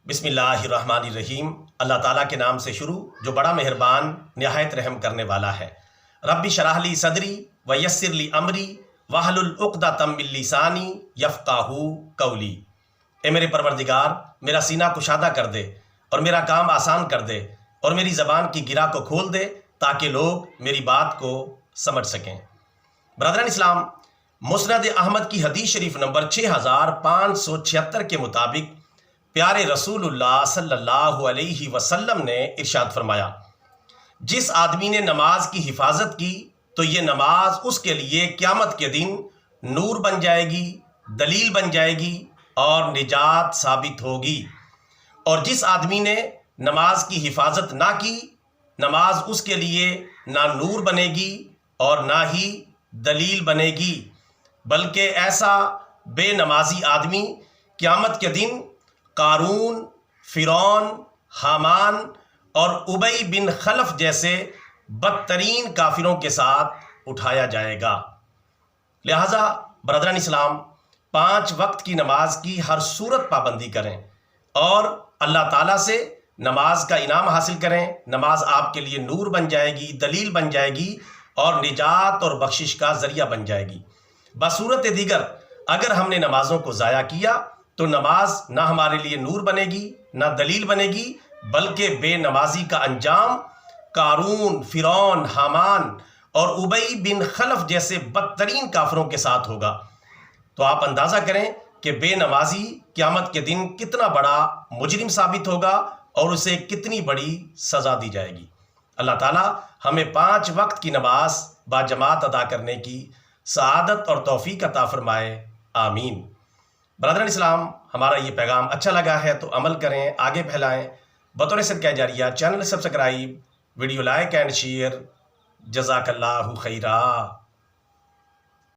بسم اللہ الرحمن الرحیم۔ اللہ تعالیٰ کے نام سے شروع جو بڑا مہربان نہایت رحم کرنے والا ہے۔ رب اشرح لی صدری ویسر لی امری واحلل عقدۃ من لسانی یفقہوا قولی۔ اے میرے پروردگار، میرا سینہ کشادہ کر دے اور میرا کام آسان کر دے اور میری زبان کی گرہ کو کھول دے تاکہ لوگ میری بات کو سمجھ سکیں۔ برادران اسلام، مسند احمد کی حدیث شریف نمبر 6576 کے مطابق پیارے رسول اللہ صلی اللہ علیہ وسلم نے ارشاد فرمایا، جس آدمی نے نماز کی حفاظت کی تو یہ نماز اس کے لیے قیامت کے دن نور بن جائے گی، دلیل بن جائے گی اور نجات ثابت ہوگی، اور جس آدمی نے نماز کی حفاظت نہ کی، نماز اس کے لیے نہ نور بنے گی اور نہ ہی دلیل بنے گی، بلکہ ایسا بے نمازی آدمی قیامت کے دن قارون، فرعون، حامان اور ابی بن خلف جیسے بدترین کافروں کے ساتھ اٹھایا جائے گا۔ لہٰذا برادران اسلام، 5 وقت کی نماز کی ہر صورت پابندی کریں اور اللہ تعالیٰ سے نماز کا انعام حاصل کریں۔ نماز آپ کے لیے نور بن جائے گی، دلیل بن جائے گی اور نجات اور بخشش کا ذریعہ بن جائے گی۔ بصورت دیگر اگر ہم نے نمازوں کو ضائع کیا تو نماز نہ ہمارے لیے نور بنے گی نہ دلیل بنے گی، بلکہ بے نمازی کا انجام قارون، فرعون، حامان اور ابی بن خلف جیسے بدترین کافروں کے ساتھ ہوگا۔ تو آپ اندازہ کریں کہ بے نمازی قیامت کے دن کتنا بڑا مجرم ثابت ہوگا اور اسے کتنی بڑی سزا دی جائے گی۔ اللہ تعالیٰ ہمیں 5 وقت کی نماز باجماعت ادا کرنے کی سعادت اور توفیق عطا فرمائے، آمین۔ برادران اسلام، ہمارا یہ پیغام اچھا لگا ہے تو عمل کریں، آگے پھیلائیں۔ بطور صدقہ جاریہ channel subscribe, video like and share. جزاک اللہ خیرا۔